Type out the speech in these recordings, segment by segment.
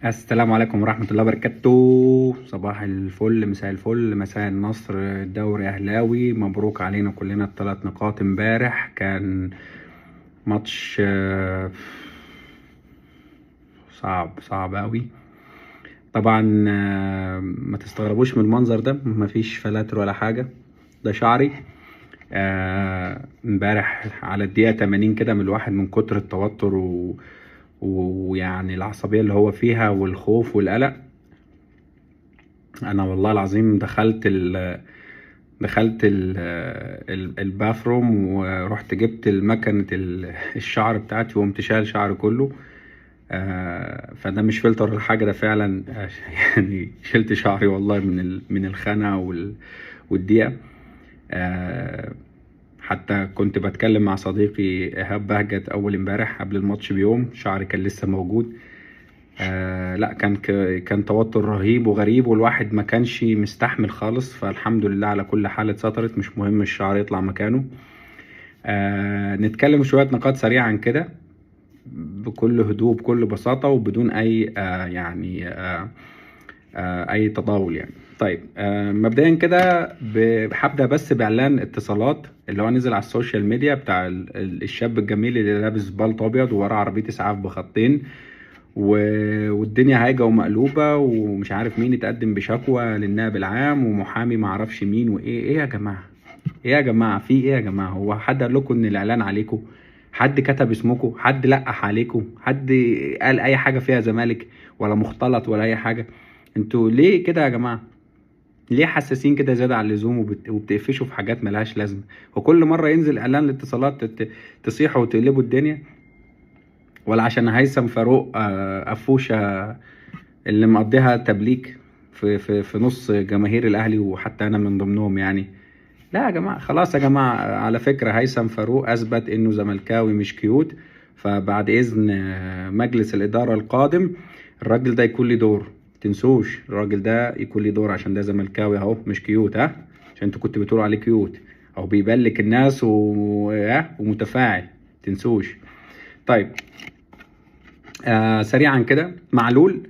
السلام عليكم ورحمة الله وبركاته. صباح الفل، مساء الفل، مساء النصر. الدوري أهلاوي، مبروك علينا كلنا الثلاث نقاط. امبارح كان ماتش صعب أوي. طبعا ما تستغربوش من المنظر ده، مفيش فلاتر ولا حاجة، ده شعري. امبارح على الدقيقة 80 كده، من الواحد من كتر التوتر ويعني العصبية اللي هو فيها والخوف والقلق، انا والله العظيم دخلت الباثروم، ورحت جبت المكنة الشعر بتاعتي، وقمت شايل شعر كله. فده مش فلتر ولا حاجة، ده فعلا يعني شلت شعري والله من الخنقة والضيقة. آه، حتى كنت بتكلم مع صديقي إيهاب بهجت أول امبارح قبل الماتش بيوم، شعري كان لسه موجود. لا، كان توتر رهيب وغريب، والواحد ما كانش مستحمل خالص. فالحمد لله على كل حال اتسطرت، مش مهم الشعر يطلع مكانه. نتكلم شوية نقاط سريعة عن كده، بكل هدوء، بكل بساطة، وبدون أي أي تطاول يعني. طيب، مبدئيا كده هبدأ بس بإعلان اتصالات اللي هو نزل على السوشيال ميديا، بتاع الشاب الجميل اللي لابس بالطو أبيض ووراه عربية إسعاف بخطين، والدنيا هايجة ومقلوبة، ومش عارف مين اتقدم بشكوى للنائب العام، ومحامي معرفش مين، ايه يا جماعة؟ ايه يا جماعة؟ في ايه يا جماعة؟ هو حد قال لكم ان الاعلان عليكم؟ حد كتب اسمكم؟ حد لقح عليكم؟ حد قال اي حاجة فيها زمالك ولا مختلط ولا اي حاجة؟ انتوا ليه كده يا جماعة؟ ليه حساسين كده زيادة عن اللزوم، وبتقفشوا في حاجات ملهاش لازمة؟ وكل مرة ينزل اعلان الاتصالات تصيحوا وتقلبوا الدنيا؟ ولا عشان هيثم فاروق قفوشة اللي مقضيها تبليك في نص جماهير الاهلي، وحتى انا من ضمنهم يعني؟ لا يا جماعه، خلاص يا جماعه. على فكره، هيثم فاروق اثبت انه زملكاوي مش كيوت، فبعد اذن مجلس الاداره القادم، الراجل ده يكون لي دور. تنسوش الراجل ده يكون لي دور، عشان ده زملكاوي اهو، مش كيوت. ها؟ عشان انتوا كنتوا بتقولوا عليه كيوت، او بيبلك الناس ومتفاعل. تنسوش. طيب، سريعا كده، معلول.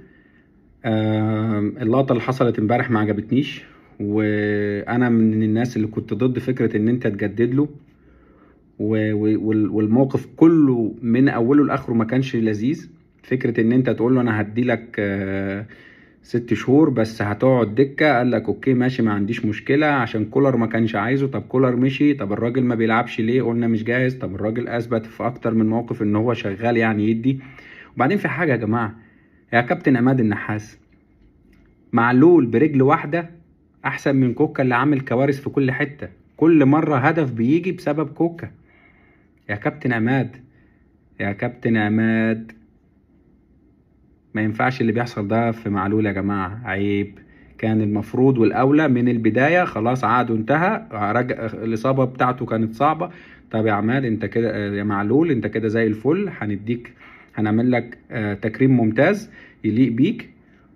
اللقطة اللي حصلت امبارح ما عجبتنيش، وانا من الناس اللي كنت ضد فكرة ان انت تجدد له، والموقف كله من اوله لاخره ما كانش لذيذ. فكرة ان انت تقول له انا هدي لك 6 شهور بس هتقعد دكة، قال لك اوكي ماشي ما عنديش مشكلة، عشان كولر ما كانش عايزه. طب كولر مشي، طب الراجل ما بيلعبش ليه؟ قلنا مش جاهز. طب الراجل اثبت في اكتر من موقف ان هو شغال يعني يدي. وبعدين في حاجة يا جماعة، يا كابتن عماد النحاس، معلول برجل واحدة أحسن من كوكا اللي عامل كوارث في كل حتة. كل مرة هدف بيجي بسبب كوكا. يا كابتن عماد، يا كابتن عماد، ما ينفعش اللي بيحصل ده في معلول يا جماعة، عيب. كان المفروض والأولى من البداية، خلاص عقده انتهى، الإصابة بتاعته كانت صعبة. طب يا عماد انت كده، يا معلول انت كده زي الفل، هنديك، هنعمل لك تكريم ممتاز يليق بيك،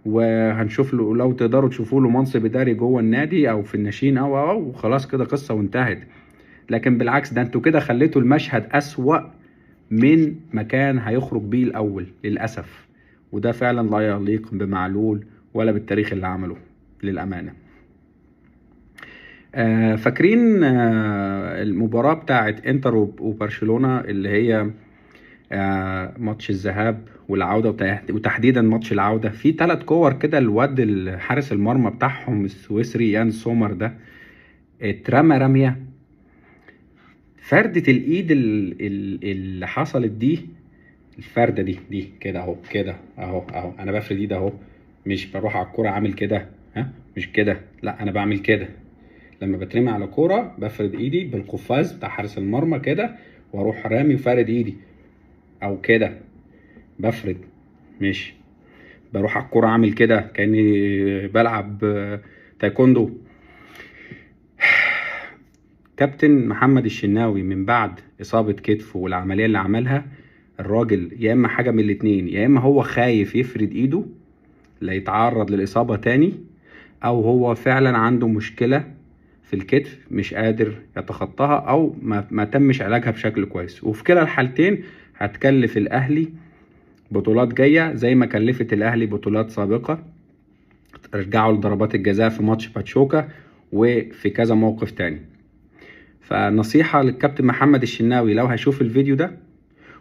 وهنشوف له لو تقدروا تشوفوا له منصب إداري جوه النادي أو في الناشئين أو وخلاص كده قصة وانتهت. لكن بالعكس، ده انتوا كده خليتوا المشهد أسوأ من مكان هيخرج بيه الأول للأسف. وده فعلا لا يليق بمعلول ولا بالتاريخ اللي عمله للأمانة. فاكرين المباراة بتاعت انتر وبرشلونة، اللي هي ماتش الذهاب والعودة، وتحديدا ماتش العودة، في 3 كور كده الواد حارس المرمى بتاعهم السويسري يان سومر ده اترمى رمية. فردة الإيد اللي حصلت دي، الفردة دي كده اهو، كده اهو انا بفرد ايدي اهو، مش بروح على الكوره عامل كده. ها؟ مش كده، لا انا بعمل كده. لما بترمي على كوره بفرد ايدي بالقفاز بتاع حارس المرمى كده، واروح رامي وفارد ايدي، او كده بفرد. مش بروح على الكوره عامل كده كاني بلعب تايكوندو. كابتن محمد الشناوي من بعد اصابه كتفه والعمليه اللي عملها، الراجل يا اما حاجه من الاتنين، يا اما هو خايف يفرد ايده لا يتعرض للإصابة تاني، أو هو فعلا عنده مشكلة في الكتف مش قادر يتخطاها، أو ما تمش علاجها بشكل كويس. وفي كلا الحالتين هتكلف الأهلي بطولات جايه زي ما كلفت الاهلي بطولات سابقه، رجعوا لضربات الجزاء في ماتش باتشوكا وفي كذا موقف تاني. فنصيحه للكابتن محمد الشناوي لو هيشوف الفيديو ده،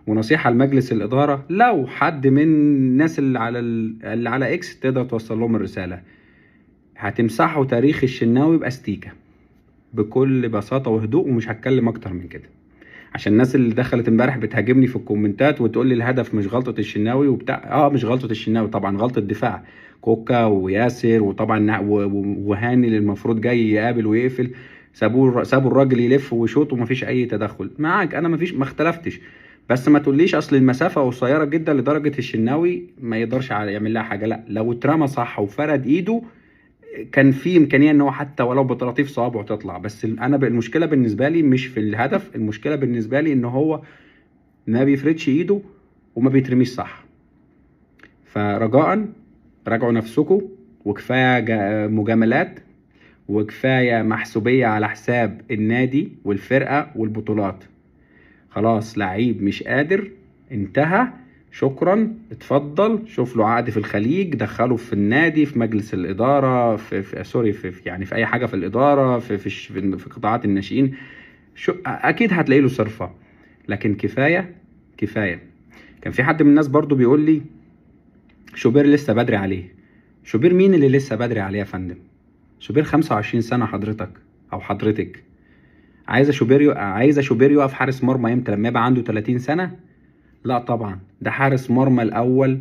ونصيحه لمجلس الاداره لو حد من الناس اللي على اكس تقدر توصل لهم الرساله، هتمسحوا تاريخ الشناوي باستيكه بكل بساطه وهدوء، ومش هتكلم اكتر من كده. عشان الناس اللي دخلت امبارح بتهاجمني في الكومنتات وتقول لي الهدف مش غلطة الشناوي وبتاع، مش غلطة الشناوي طبعا، غلطة دفاع كوكا وياسر، وطبعا وهاني اللي المفروض جاي يقابل ويقفل، سابوا الراجل يلف ويشوط ومفيش اي تدخل معاك. انا ما اختلفتش، بس ما تقوليش اصل المسافة قصيرة جدا لدرجة الشناوي ما يقدرش يعمل لها حاجة. لا، لو اترمى صح وفرد ايده كان في امكانيه ان هو حتى ولو بطراطيف صوابعه تطلع. بس انا المشكله بالنسبه لي مش في الهدف، المشكله بالنسبه لي ان هو ما بيفردش ايده وما بيترميش صح. فرجاء راجعوا نفسكم، وكفايه مجاملات، وكفايه محسوبيه على حساب النادي والفرقه والبطولات. خلاص، لعيب مش قادر، انتهى، شكرا، اتفضل شوف له عقد في الخليج، دخله في النادي، في مجلس الاداره، يعني في اي حاجه في الاداره، في قطاعات الناشئين، اكيد هتلاقي له صرفه. لكن كفايه كفايه. كان في حد من الناس برضو بيقول لي شوبير لسه بدري عليه. شوبير مين اللي لسه بدري عليه يا فندم؟ شوبير 25 سنه حضرتك او حضرتك. عايزه شوبير يقف حارس مرمى امتى؟ لما يبقى عنده 30 سنه؟ لا طبعا، ده حارس مرمى الاول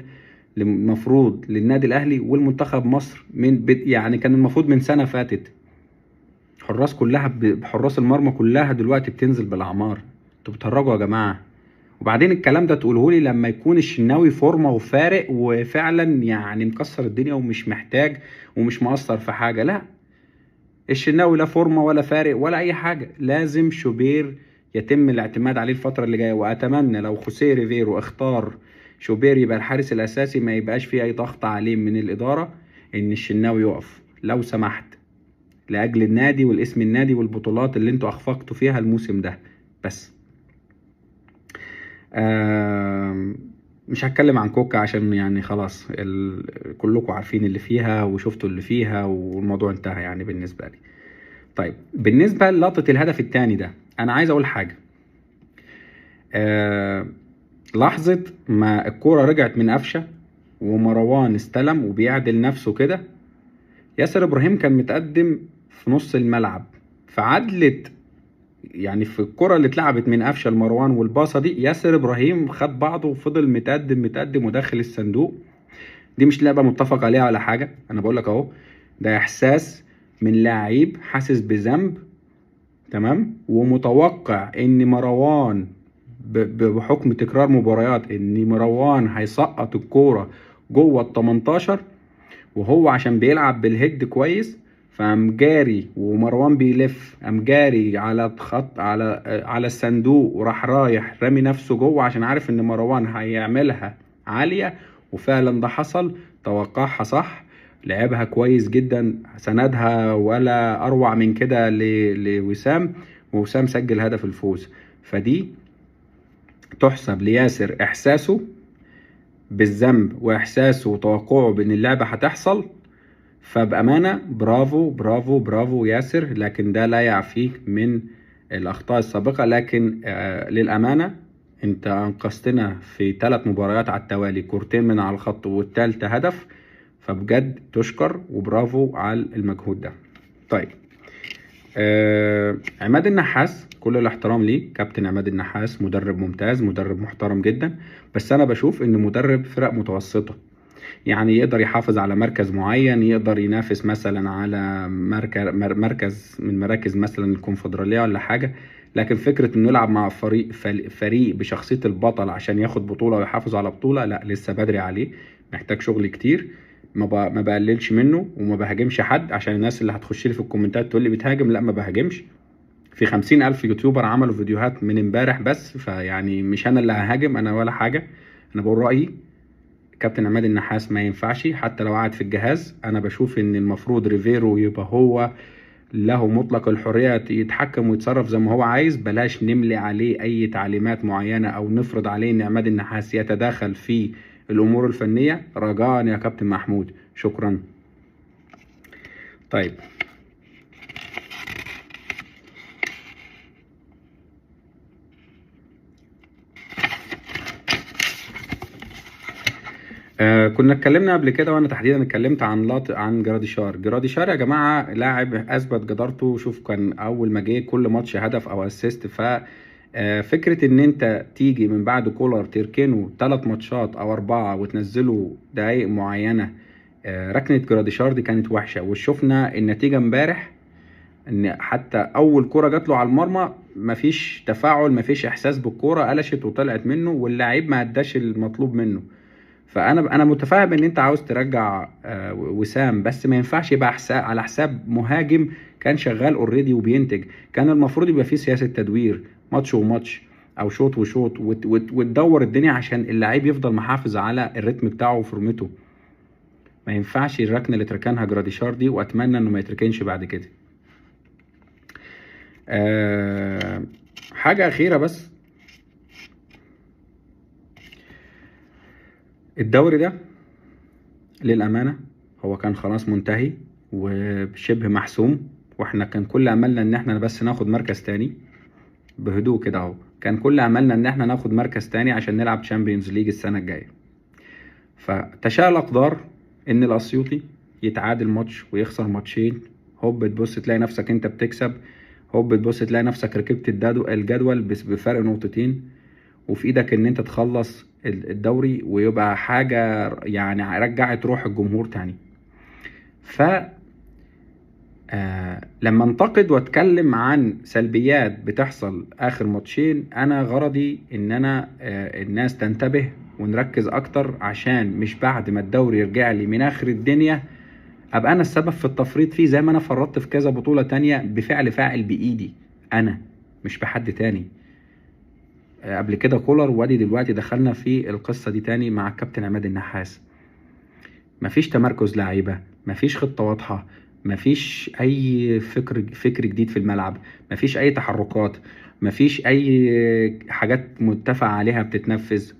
المفروض للنادي الاهلي والمنتخب مصر يعني كان المفروض من سنه فاتت. حراس المرمى كلها دلوقتي بتنزل بالاعمار. انتوا بتهرجوا يا جماعه. وبعدين الكلام ده تقوله لي لما يكون الشناوي فورمه وفارق وفعلا يعني مكسر الدنيا ومش محتاج ومش مقصر في حاجه. لا، الشناوي لا فورمه ولا فارق ولا اي حاجه. لازم شوبير يتم الاعتماد عليه الفتره اللي جايه، واتمنى لو خوسيه ريفيرو اختار شوبير يبقى الحارس الاساسي، ما يبقاش فيه اي ضغط عليه من الاداره ان الشناوي يقف لو سمحت، لاجل النادي والاسم النادي والبطولات اللي انتوا اخفقتوا فيها الموسم ده. بس مش هتكلم عن كوكا عشان يعني خلاص كلكم عارفين اللي فيها وشفتوا اللي فيها والموضوع انتهى يعني بالنسبه لي. طيب، بالنسبه للقطه الهدف الثاني ده، انا عايز اقول حاجه. لحظه ما الكوره رجعت من قفشه ومروان استلم وبيعدل نفسه كده، ياسر ابراهيم كان متقدم في نص الملعب، فعدلت يعني في الكرة اللي اتلعبت من قفشه لمروان والباصه دي، ياسر ابراهيم خد بعضه وفضل متقدم وداخل الصندوق. دي مش لعبه متفق عليها ولا حاجه، انا بقول لك اهو، ده احساس من لاعب حاسس بذنب، تمام، ومتوقع ان مروان بحكم تكرار مباريات ان مروان هيسقط الكوره جوه ال 18، وهو عشان بيلعب بالهيد كويس فقام جاري ومروان بيلف، قام جاري على خط على الصندوق وراح رايح رامي نفسه جوه عشان عارف ان مروان هيعملها عاليه. وفعلا ده حصل، توقعها صح، لعبها كويس جدا، سندها ولا اروع من كده لوسام، ووسام سجل هدف الفوز. فدي تحسب لياسر احساسه بالذنب واحساسه وتوقعه بان اللعبه هتحصل. فبامانه برافو برافو برافو ياسر، لكن ده لا يعفيك من الاخطاء السابقه. لكن للامانه انت انقذتنا في 3 مباريات على التوالي، كورتين من على الخط والثالثه هدف، فبجد تشكر وبرافو على المجهود ده. طيب، عماد النحاس كل الاحترام ليه، كابتن عماد النحاس مدرب ممتاز، مدرب محترم جدا، بس انا بشوف ان مدرب فرق متوسطة، يعني يقدر يحافظ على مركز معين، يقدر ينافس مثلا على مركز من مراكز مثلا الكونفدرالية ولا حاجة. لكن فكرة انه يلعب مع فريق بشخصية البطل عشان ياخد بطولة ويحافظ على بطولة، لا، لسه بدري عليه، محتاج شغل كتير. ما بقللش منه وما بهاجمش حد، عشان الناس اللي هتخش لي في الكومنتات تقول لي بتهاجم، لا ما بهاجمش. في 50,000 يوتيوبر عملوا فيديوهات من امبارح بس، فيعني مش انا اللي ههاجم انا ولا حاجة، انا بقول رأيي. كابتن عماد النحاس ما ينفعش حتى لو قاعد في الجهاز. انا بشوف ان المفروض ريفيرو يبقى هو له مطلق الحرية يتحكم ويتصرف زي ما هو عايز، بلاش نملي عليه اي تعليمات معينة او نفرض عليه ان عماد النحاس يتداخل في الامور الفنية رجاء يا كابتن محمود. شكرا. طيب كنا اتكلمنا قبل كده، وانا تحديدا اتكلمت عن جراديشار يا جماعه، لاعب اثبت جدارته. شوف كان اول ما جه كل ماتش هدف او اسيست. فكره ان انت تيجي من بعد كولر تركنه 3 ماتشات او 4 وتنزله دقايق معينه، ركنه جراديشار دي كانت وحشه. وشفنا النتيجه امبارح، ان حتى اول كرة جات له على المرمى مفيش تفاعل، مفيش احساس بالكرة، قلشت وطلعت منه واللاعب ما اداش المطلوب منه. فانا متفاهم ان انت عاوز ترجع وسام، بس ما ينفعش يبقى على حساب مهاجم كان شغال اوريدي وبينتج. كان المفروض يبقى فيه سياسة تدوير، ماتش وماتش او شوط وشوط، وتدور الدنيا عشان اللاعب يفضل محافظ على الريتم بتاعه وفورمته. ما ينفعش الركنه اللي تركنها جراديشار دي، واتمنى انه ما يتركنش بعد كده. حاجة أخيرة بس، الدوري ده للأمانة هو كان خلاص منتهي وشبه محسوم، واحنا كان كل أملنا إن احنا بس ناخد مركز تاني بهدوء كده اهو. كان كل أملنا إن احنا ناخد مركز تاني عشان نلعب تشامبيونز ليج السنة الجاية. فتشاء الأقدار إن الأسيوطي يتعادل ماتش ويخسر ماتشين، هوب تبص تلاقي نفسك انت بتكسب، هوب تبص تلاقي نفسك ركبت الجدول بفرق نقطتين، وفي ايدك ان انت تخلص الدوري ويبقى حاجة يعني رجعت روح الجمهور تاني. ف لما انتقد واتكلم عن سلبيات بتحصل اخر ماتشين، انا غرضي ان انا الناس تنتبه ونركز اكتر، عشان مش بعد ما الدوري يرجع لي من اخر الدنيا ابقى انا السبب في التفريط فيه، زي ما انا فرطت في كذا بطولة تانية بفعل فاعل بايدي انا مش بحد تاني. قبل كده كولر، وادي دلوقتي دخلنا في القصة دي تاني مع الكابتن عماد النحاس. مفيش تمركز لعيبة، مفيش خطة واضحة، مفيش اي فكر جديد في الملعب، مفيش اي تحركات، مفيش اي حاجات متفق عليها بتتنفذ.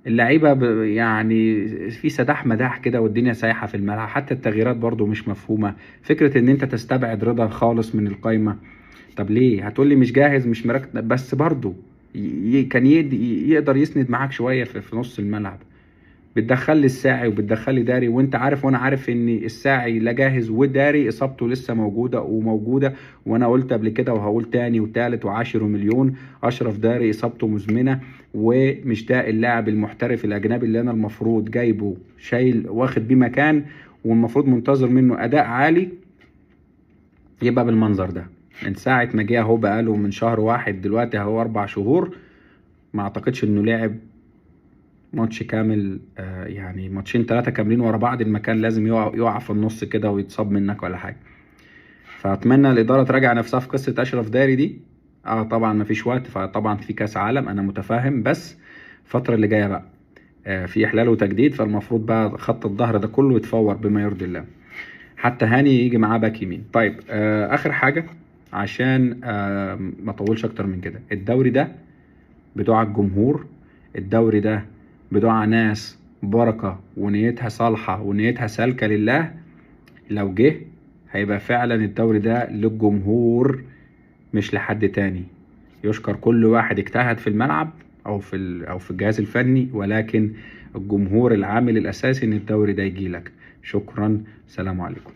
اللعيبة يعني في سداح مداح كده والدنيا سايحة في الملعب. حتى التغييرات برضو مش مفهومة. فكرة ان انت تستبعد رضا خالص من القايمة، طب ليه؟ هتقولي مش جاهز مش مركز، بس برضو كان يقدر يسند معاك شوية في نص الملعب. بتدخل لي الساعي وبتدخل لي داري، وانت عارف وانا عارف ان الساعي لا جاهز، وداري اصابته لسه موجوده. وانا قلت قبل كده وهقول تاني وتالت وعاشر ومليون، اشرف داري اصابته مزمنه، ومش ده اللاعب المحترف الاجنبي اللي انا المفروض جايبه شايل واخد بيه مكان، والمفروض منتظر منه اداء عالي يبقى بالمنظر ده. من ساعه ما جه اهو بقاله من شهر واحد دلوقتي اهو 4 شهور، ما اعتقدش انه لعب ماتش كامل. يعني ماتشين 3 كاملين ورا بعض، المكان لازم يقع في النص كده ويتصاب منك ولا حاجه. فاتمنى الاداره تراجع نفسها في قصه اشرف داري دي. طبعا مفيش وقت، فطبعا في كاس عالم انا متفاهم، بس الفتره اللي جايه بقى في احلال وتجديد، فالمفروض بقى خط الظهر ده كله يتفور بما يرضي الله. حتى هاني يجي معاه باك يمين. طيب اخر حاجه عشان ما اطولش اكتر من كده، الدوري ده بتوع الجمهور، الدوري ده بتوع ناس بركة ونيتها صالحة ونيتها سالكة لله. لو جه هيبقى فعلا الدوري ده للجمهور مش لحد تاني. يشكر كل واحد اجتهد في الملعب او في الجهاز الفني، ولكن الجمهور العامل الاساسي ان الدوري ده يجيلك. شكرا، سلام عليكم.